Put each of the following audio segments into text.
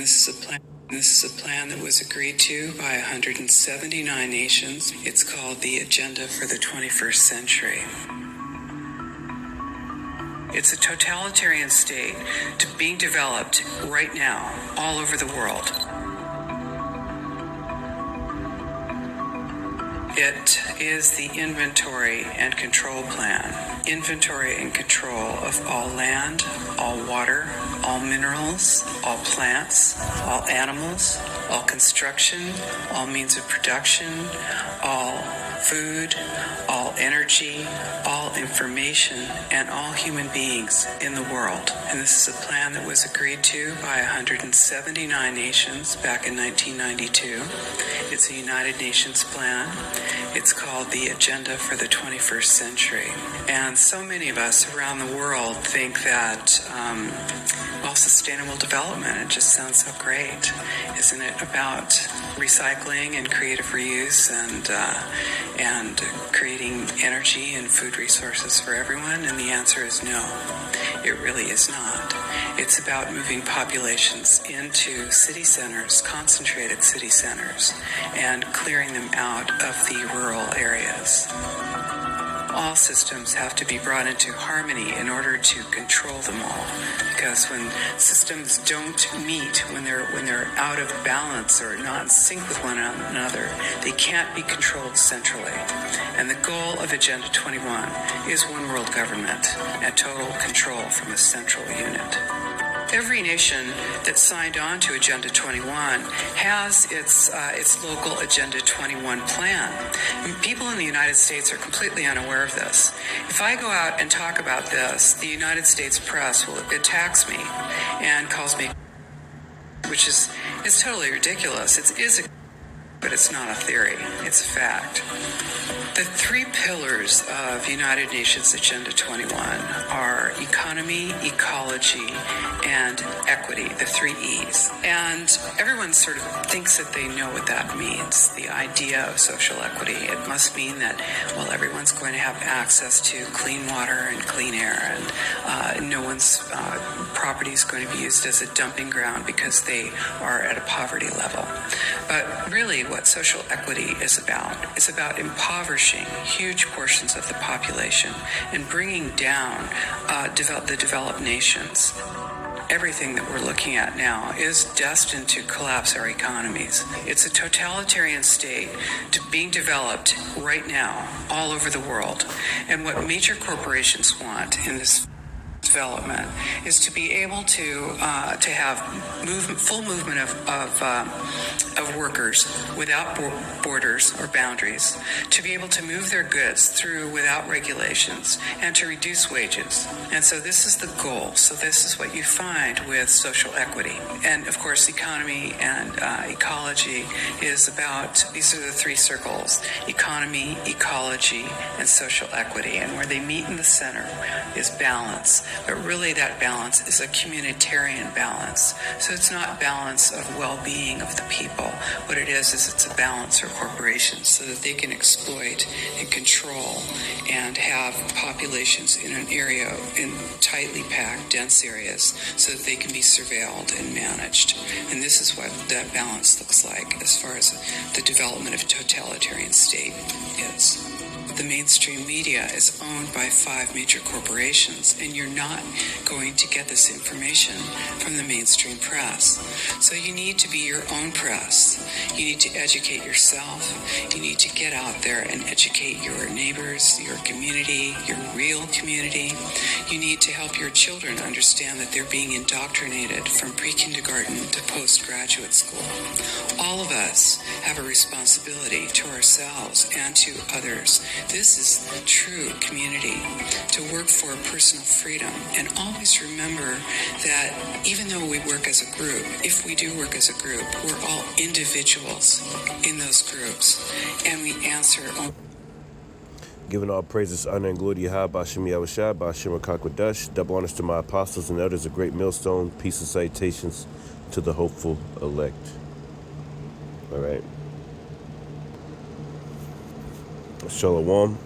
This is a plan. This is a plan that was agreed to by 179 nations. It's called the Agenda for the 21st Century. It's a totalitarian state being developed right now all over the world. It is the inventory and control plan. Inventory and control of all land, all water, all minerals, all plants, all animals, all construction, all means of production, all food, all energy, all information, and all human beings in the world. And this is a plan that was agreed to by 179 nations back in 1992. It's a United Nations plan. It's called the Agenda for the 21st Century. And so many of us around the world think that, sustainable development, it just sounds so great. Isn't it about recycling and creative reuse and creating energy and food resources for everyone? And the answer is no, it really is not. It's about moving populations into city centers, concentrated city centers, and clearing them out of the rural areas. All systems have to be brought into harmony in order to control them all. Because when systems don't meet, when they're out of balance or not in sync with one another, they can't be controlled centrally. And the goal of Agenda 21 is one world government and total control from a central unit. Every nation that signed on to Agenda 21 has its local Agenda 21 plan. And people in the United States are completely unaware of this. If I go out and talk about this, the United States press attacks me and calls me, which is totally ridiculous. But it's not a theory, it's a fact. The three pillars of United Nations Agenda 21 are economy, ecology, and equity, the three E's. And everyone sort of thinks that they know what that means, the idea of social equity. It must mean that, everyone's going to have access to clean water and clean air, and no one's property is going to be used as a dumping ground because they are at a poverty level. But really, what social equity is about impoverishing huge portions of the population and bringing down the developed nations. Everything that we're looking at now is destined to collapse our economies. It's a totalitarian state being developed right now all over the world. And what major corporations want in this development is to be able to have full movement of workers without borders or boundaries, to be able to move their goods through without regulations, and to reduce wages. And so this is the goal. So this is what you find with social equity. And of course, economy and ecology is about, these are the three circles: economy, ecology, and social equity. And where they meet in the center is balance. But really that balance is a communitarian balance. So it's not balance of well-being of the people. What it is it's a balance for corporations so that they can exploit and control and have populations in an area, in tightly packed, dense areas, so that they can be surveilled and managed. And this is what that balance looks like as far as the development of a totalitarian state is. The mainstream media is owned by 5 major corporations, and you're not going to get this information from the mainstream press. So you need to be your own press. You need to educate yourself. You need to get out there and educate your neighbors, your community, your real community. You need to help your children understand that they're being indoctrinated from pre-kindergarten to postgraduate school. All of us have a responsibility to ourselves and to others. This is true community, to work for personal freedom. And always remember that even though we work as a group, if we do work as a group, we're all individuals in those groups. And we answer only. Giving all praises, honor, and glory to Yahweh, Ba'Shem Yahushua, Ba'Shem Rakakwadash. Double honors to my apostles and elders, a great millstone. Peace and salutations to the hopeful elect. All right. Shalom.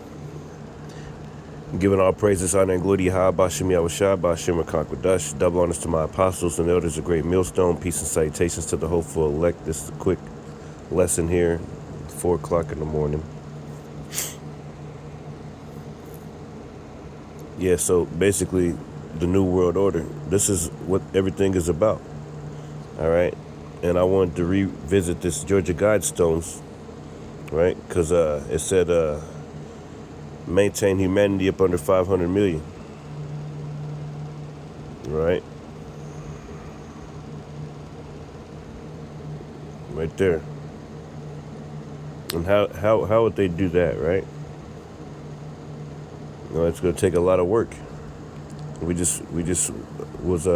Giving all praises, honor, and glory to Yahweh, Bashim Yahushua, Bashim Akakwadash. Double honors to my apostles and elders, a great millstone. Peace and salutations to the hopeful elect. This is a quick lesson here, 4 o'clock in the morning. Yeah, so basically, the New World Order. This is what everything is about. All right? And I wanted to revisit this Georgia GuideStones, right? Because it said maintain humanity up under 500 million. Right? Right there. And how would they do that, right? You know, it's going to take a lot of work. We just was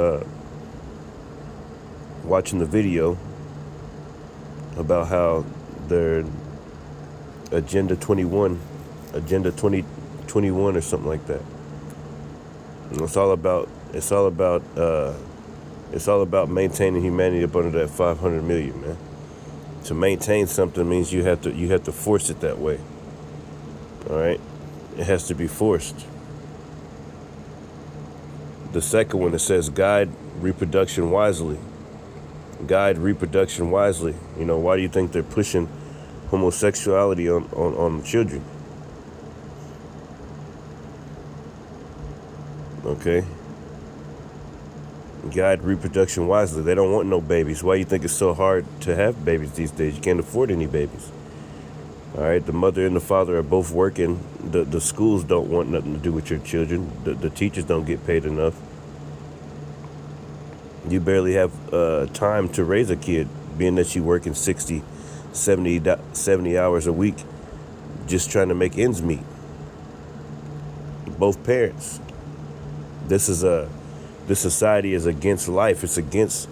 watching the video about how their Agenda 2021 or something like that. And it's all about maintaining humanity up under that 500 million, man. To maintain something means you have to force it that way. All right? It has to be forced. The second one, it says guide reproduction wisely. Guide reproduction wisely. You know, why do you think they're pushing homosexuality on children? Okay. Guide reproduction wisely. They don't want no babies. Why do you think it's so hard to have babies these days? You can't afford any babies. All right, the mother and the father are both working. The schools don't want nothing to do with your children. The teachers don't get paid enough. You barely have time to raise a kid, being that you working 60, 70 hours a week just trying to make ends meet. Both parents. This society is against life. It's against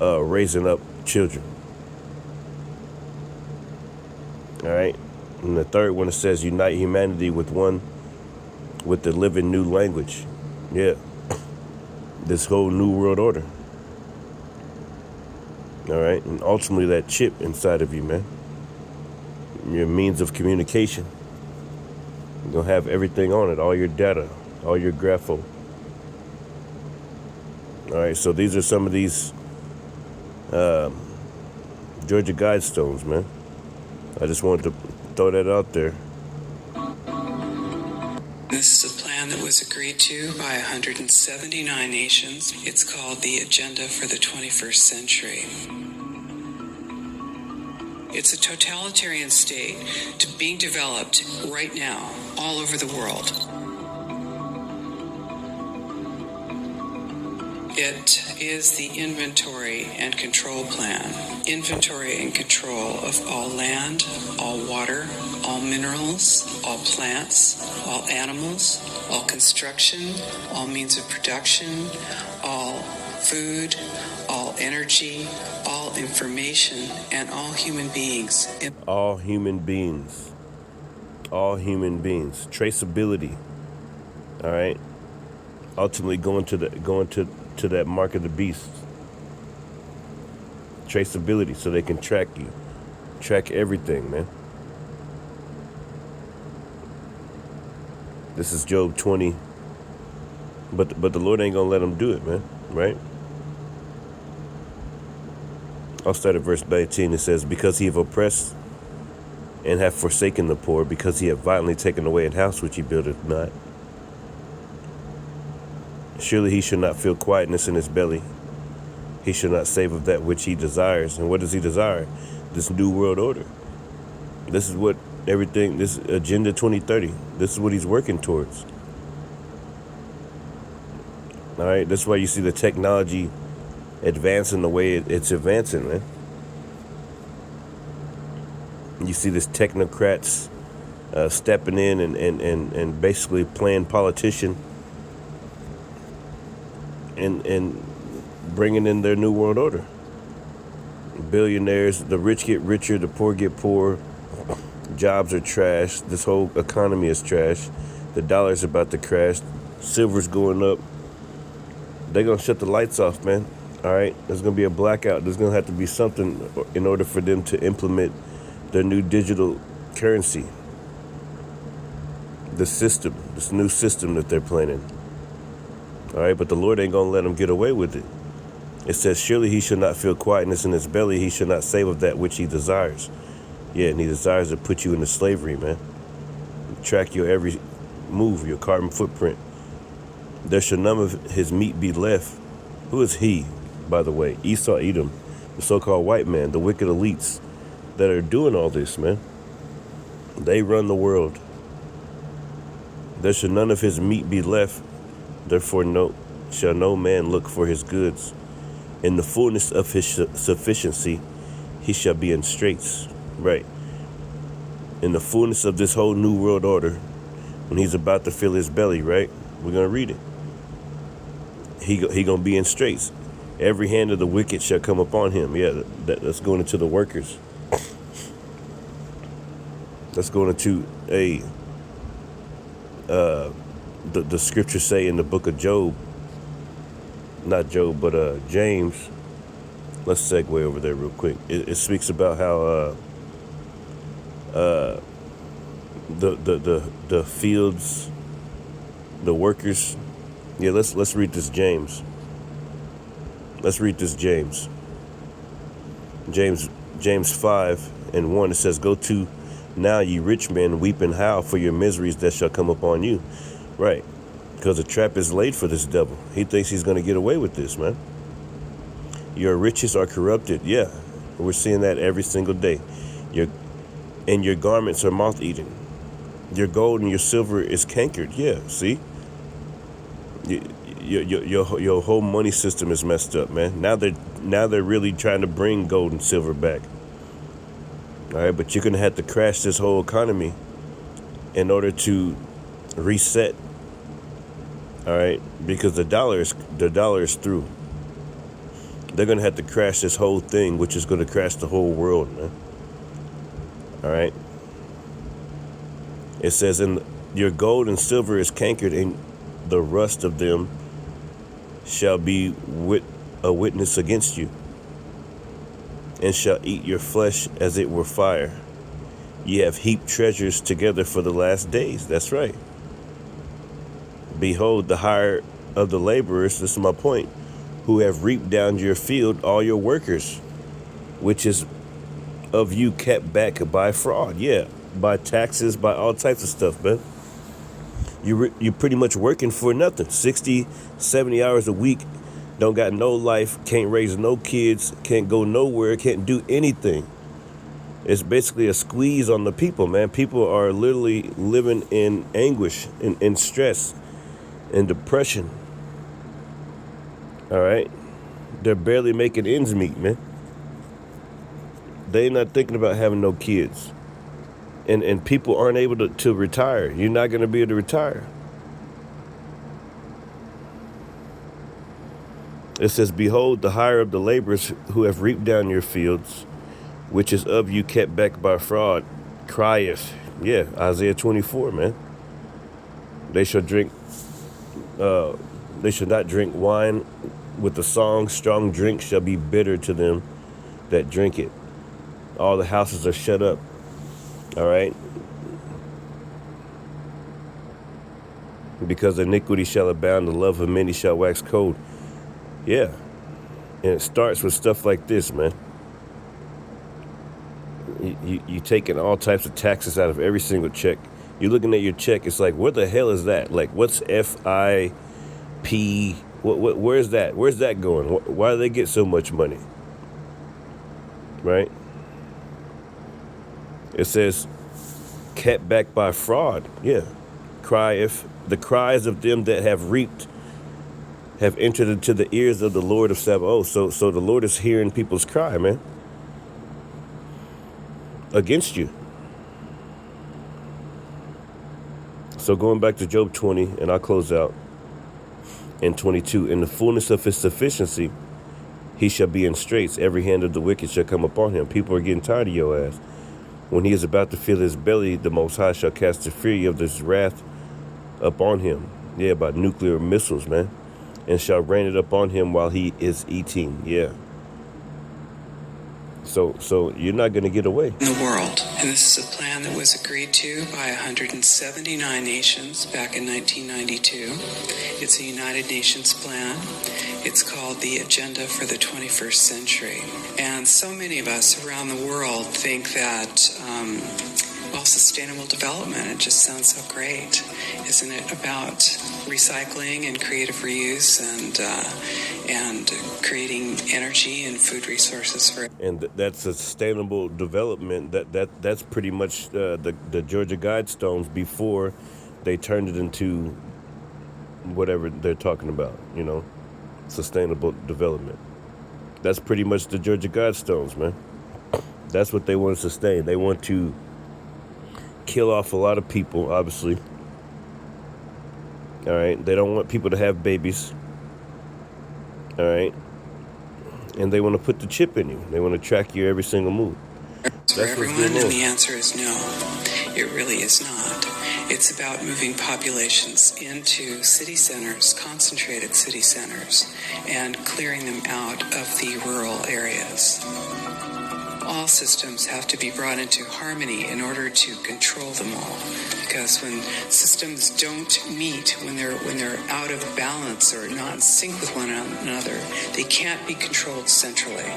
raising up children. All right. And the third one, it says unite humanity with the living new language. Yeah. This whole new world order. All right. And ultimately that chip inside of you, man. Your means of communication. You're going to have everything on it. All your data. All your grapho. All right. So these are some of these Georgia GuideStones, man. I just wanted to throw that out there. This is a plan that was agreed to by 179 nations. It's called the Agenda for the 21st Century. It's a totalitarian state being developed right now all over the world. It is the inventory and control plan. Inventory and control of all land, all water, all minerals, all plants, all animals, all construction, all means of production, all food, all energy, all information, and all human beings. All human beings. All human beings. Traceability. All right. Ultimately going to that mark of the beast. Traceability, so they can track you. Track everything, man. This is Job 20. But the Lord ain't gonna let them do it, man. Right? I'll start at verse 18. It says, because he have oppressed and have forsaken the poor, because he have violently taken away an house which he buildeth not. Surely he shall not feel quietness in his belly. He shall not save of that which he desires. And what does he desire? This new world order. This is what everything, this Agenda 2030, this is what he's working towards. All right, that's why you see the technology advancing the way it's advancing, man. You see this technocrats stepping in and basically playing politician and bringing in their new world order. Billionaires, the rich get richer, the poor get poorer. Jobs are trash. This whole economy is trash. The dollar's about to crash. Silver's going up. They're going to shut the lights off, man. All right? There's going to be a blackout. There's going to have to be something in order for them to implement their new digital currency. this new system that they're planning. All right, but the Lord ain't going to let them get away with it. It says, surely he shall not feel quietness in his belly. He shall not save of that which he desires. Yeah, and he desires to put you into slavery, man. Track your every move, your carbon footprint. There shall none of his meat be left. Who is he, by the way? Esau, Edom, the so-called white man, the wicked elites that are doing all this, man. They run the world. There shall none of his meat be left. Therefore shall no man look for his goods. In the fullness of his sufficiency, he shall be in straits. Right. In the fullness of this whole new world order, when he's about to fill his belly, right? We're going to read it. He going to be in straits. Every hand of the wicked shall come upon him. Yeah, that's going into the workers. That's going into the scriptures say in the book of Job, not Job, but James. Let's segue over there real quick. It speaks about how the fields, the workers. Yeah, let's read this James. Let's read this James. James 5:1. It says, "Go to now, ye rich men, weep and howl for your miseries that shall come upon you." Right. Because a trap is laid for this devil. He thinks he's going to get away with this, man. Your riches are corrupted. Yeah. We're seeing that every single day. Your garments are moth-eaten. Your gold and your silver is cankered. Yeah, see? Your whole money system is messed up, man. Now they're really trying to bring gold and silver back. All right, but you're going to have to crash this whole economy in order to reset. All right, because the dollar is through. They're going to have to crash this whole thing, which is going to crash the whole world, man. All right. It says, "In your gold and silver is cankered, and the rust of them shall be a witness against you, and shall eat your flesh as it were fire. Ye have heaped treasures together for the last days." That's right. "Behold, the hire of the laborers," this is my point, "who have reaped down your field, all your workers, which is of you kept back by fraud." Yeah, by taxes, by all types of stuff, man. You're pretty much working for nothing. 60, 70 hours a week, don't got no life, can't raise no kids, can't go nowhere, can't do anything. It's basically a squeeze on the people, man. People are literally living in anguish, in stress, in depression. All right? They're barely making ends meet, man. They're not thinking about having no kids. And people aren't able to retire. You're not going to be able to retire. It says, "Behold, the hire of the laborers who have reaped down your fields, which is of you kept back by fraud, crieth." Yeah, Isaiah 24, man. They shall not drink wine with the song. Strong drink shall be bitter to them that drink it. All the houses are shut up. All right. "Because iniquity shall abound, the love of many shall wax cold." Yeah. And it starts with stuff like this, man. You taking all types of taxes out of every single check. You're looking at your check. It's like, what the hell is that? Like, what's FIP? Where's that? Where's that going? Why do they get so much money? Right? It says, kept back by fraud. Yeah. The cries of them that have reaped have entered into the ears of the Lord of Sabaoth. So the Lord is hearing people's cry, man. Against you. So going back to Job 20, and I'll close out in 22. "In the fullness of his sufficiency, he shall be in straits. Every hand of the wicked shall come upon him." People are getting tired of your ass. "When he is about to fill his belly, the Most High shall cast the fury of this wrath upon him." Yeah, by nuclear missiles, man. "And shall rain it upon him while he is eating." Yeah. So you're not going to get away. In the world. And this is a plan that was agreed to by 179 nations back in 1992. It's a United Nations plan. It's called the Agenda for the 21st Century. And so many of us around the world think that, sustainable development, it just sounds so great. Isn't it about recycling and creative reuse and creating energy and food resources for? And that's sustainable development. That's pretty much the Georgia GuideStones before they turned it into whatever they're talking about. Sustainable development. That's pretty much the Georgia GuideStones, man. That's what they want to sustain. They want to kill off a lot of people, obviously. All right. They don't want people to have babies. All right. And they want to put the chip in you. They want to track your every single move. For everyone, and the answer is no. It really is not. It's about moving populations into city centers, concentrated city centers, and clearing them out of the rural areas. All systems have to be brought into harmony in order to control them all. Because when systems don't meet, when they're out of balance or not in sync with one another, they can't be controlled centrally.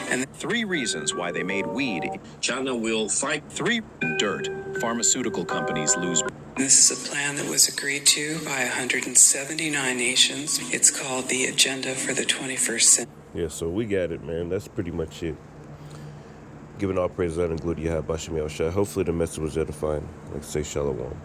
And 3 reasons why they made weed. China will fight. 3 dirt. Pharmaceutical companies lose. this is a plan that was agreed to by 179 nations. It's called the Agenda for the 21st Century. Yeah, so we got it, man. That's pretty much it. Giving all praise and glory to Yahweh Bashim Yahushua. Hopefully the message was edifying. Like I say, Shalom.